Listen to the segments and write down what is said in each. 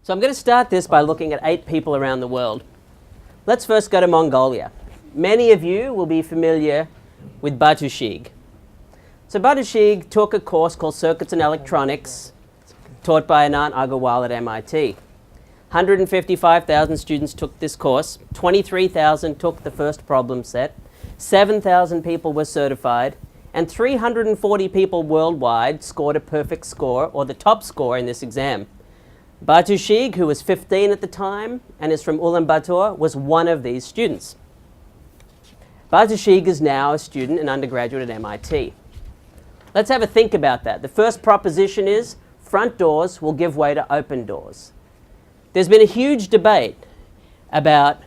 So I'm going to start this by looking at 8 people around the world. Let's first go to Mongolia. Many of you will be familiar with Batushig. So Batushig took a course called Circuits and Electronics, taught by Anant Agarwal at MIT. 155,000 students took this course, 23,000 took the first problem set, 7,000 people were certified, and 340 people worldwide scored a perfect score, or the top score in this exam. Batushig, who was 15 at the time and is from Ulaanbaatar, was one of these students. Batushig is now a student and undergraduate at MIT. Let's have a think about that. The first proposition is front doors will give way to open doors. There's been a huge debate about,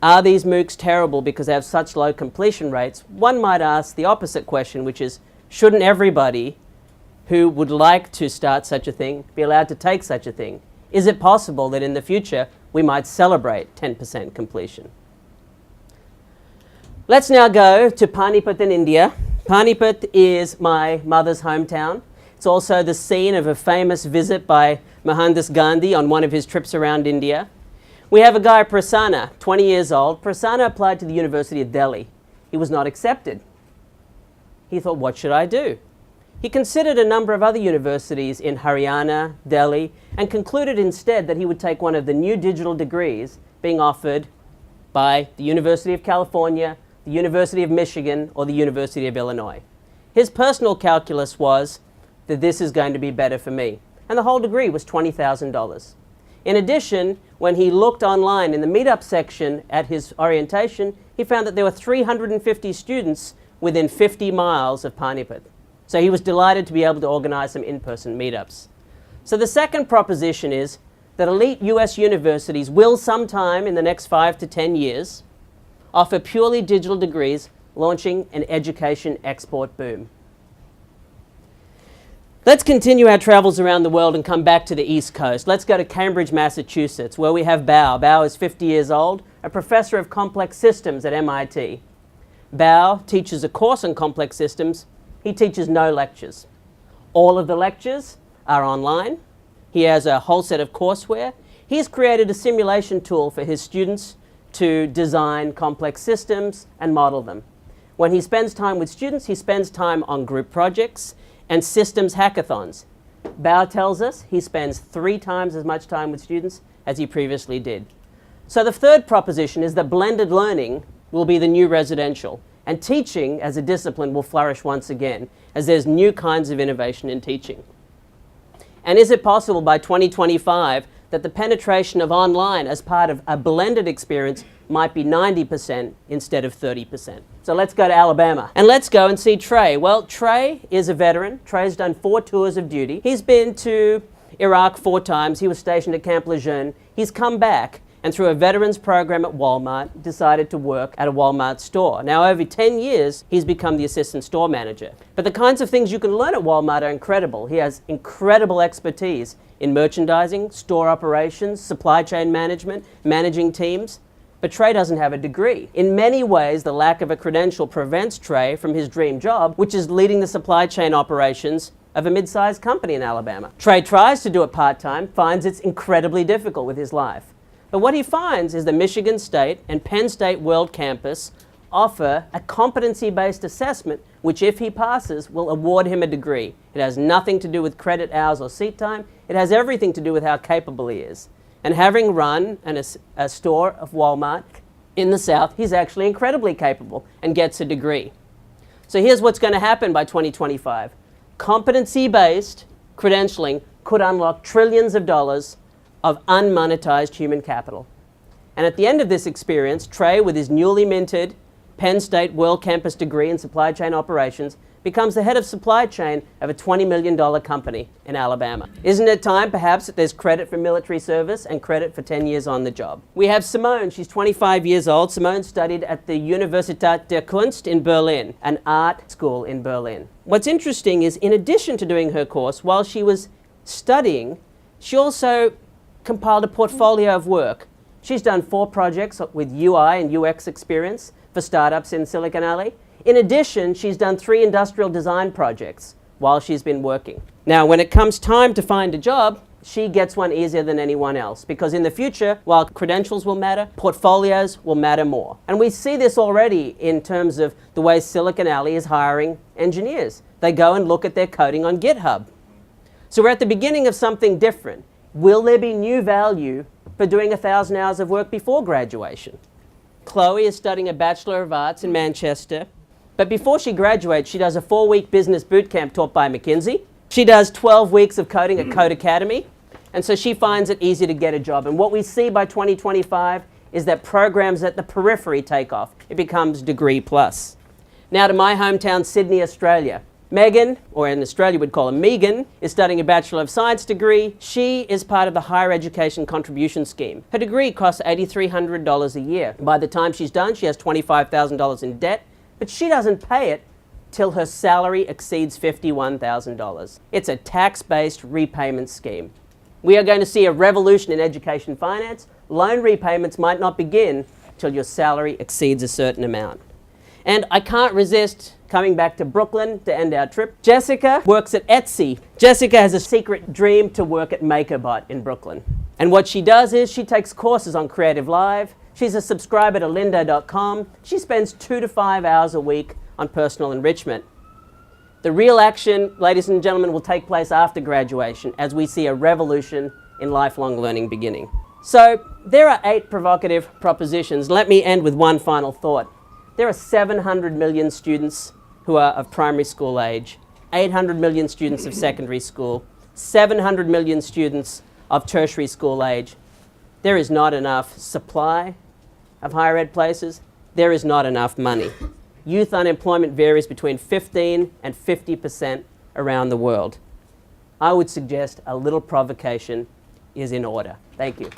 are these MOOCs terrible because they have such low completion rates? One might ask the opposite question, which is, shouldn't everybody who would like to start such a thing be allowed to take such a thing? Is it possible that in the future we might celebrate 10% completion? Let's now go to Panipat in India. Panipat is my mother's hometown. It's also the scene of a famous visit by Mohandas Gandhi on one of his trips around India. We have a guy, Prasanna, 20 years old. Prasanna applied to the University of Delhi. He was not accepted. He thought, what should I do? He considered a number of other universities in Haryana, Delhi, and concluded instead that he would take one of the new digital degrees being offered by the University of California, the University of Michigan, or the University of Illinois. His personal calculus was that this is going to be better for me. And the whole degree was $20,000. In addition, when he looked online in the meetup section at his orientation, he found that there were 350 students within 50 miles of Panipat. So he was delighted to be able to organize some in-person meetups. So the second proposition is that elite US universities will sometime in the next 5 to 10 years offer purely digital degrees, launching an education export boom. Let's continue our travels around the world and come back to the East Coast. Let's go to Cambridge, Massachusetts, where we have Bao. Bao is 50 years old, a professor of complex systems at MIT. Bao teaches a course on complex systems. He teaches no lectures. All of the lectures are online. He has a whole set of courseware. He's created a simulation tool for his students to design complex systems and model them. When he spends time with students, he spends time on group projects and systems hackathons. Bao tells us he spends 3 times as much time with students as he previously did. So the third proposition is that blended learning will be the new residential, and teaching as a discipline will flourish once again as there's new kinds of innovation in teaching. And is it possible by 2025 that the penetration of online as part of a blended experience might be 90% instead of 30%? So let's go to Alabama and let's go and see Trey. Well, Trey is a veteran. Trey's done 4 tours of duty. He's been to Iraq 4 times. He was stationed at Camp Lejeune. He's come back and through a veterans program at Walmart decided to work at a Walmart store. Now over 10 years he's become the assistant store manager. But the kinds of things you can learn at Walmart are incredible. He has incredible expertise in merchandising, store operations, supply chain management, managing teams. But Trey doesn't have a degree. In many ways, the lack of a credential prevents Trey from his dream job, which is leading the supply chain operations of a mid-sized company in Alabama. Trey tries to do it part-time, finds it's incredibly difficult with his life. But what he finds is the Michigan State and Penn State World Campus offer a competency-based assessment, which if he passes, will award him a degree. It has nothing to do with credit hours or seat time. It has everything to do with how capable he is. And having run a store of Walmart in the South, he's actually incredibly capable and gets a degree. So here's what's going to happen by 2025. Competency-based credentialing could unlock trillions of dollars of unmonetized human capital. And at the end of this experience, Trey, with his newly minted Penn State World Campus degree in supply chain operations, becomes the head of supply chain of a $20 million company in Alabama. Isn't it time, perhaps, that there's credit for military service and credit for 10 years on the job? We have Simone. She's 25 years old. Simone studied at the Universität der Kunst in Berlin, an art school in Berlin. What's interesting is, in addition to doing her course, while she was studying, she also compiled a portfolio of work. She's done 4 projects with UI and UX experience for startups in Silicon Alley. In addition, she's done 3 industrial design projects while she's been working. Now, when it comes time to find a job, she gets one easier than anyone else, because in the future, while credentials will matter, portfolios will matter more. And we see this already in terms of the way Silicon Alley is hiring engineers. They go and look at their coding on GitHub. So we're at the beginning of something different. Will there be new value for doing 1,000 hours of work before graduation? Chloe is studying a Bachelor of Arts in Manchester, but before she graduates, she does a 4-week business boot camp taught by McKinsey. She does 12 weeks of coding at Code Academy, and so she finds it easy to get a job. And what we see by 2025 is that programs at the periphery take off. It becomes degree plus. Now to my hometown, Sydney, Australia. Megan, or in Australia we'd call her Megan, is studying a Bachelor of Science degree. She is part of the Higher Education Contribution Scheme. Her degree costs $8,300 a year. By the time she's done, she has $25,000 in debt, but she doesn't pay it till her salary exceeds $51,000. It's a tax-based repayment scheme. We are going to see a revolution in education finance. Loan repayments might not begin till your salary exceeds a certain amount. And I can't resist coming back to Brooklyn to end our trip. Jessica works at Etsy. Jessica has a secret dream to work at MakerBot in Brooklyn. And what she does is she takes courses on Creative Live. She's a subscriber to Lynda.com. She spends 2 to 5 hours a week on personal enrichment. The real action, ladies and gentlemen, will take place after graduation as we see a revolution in lifelong learning beginning. So there are 8 provocative propositions. Let me end with one final thought. There are 700 million students who are of primary school age, 800 million students of secondary school, 700 million students of tertiary school age. There is not enough supply of higher ed places. There is not enough money. Youth unemployment varies between 15 and 50% around the world. I would suggest a little provocation is in order. Thank you.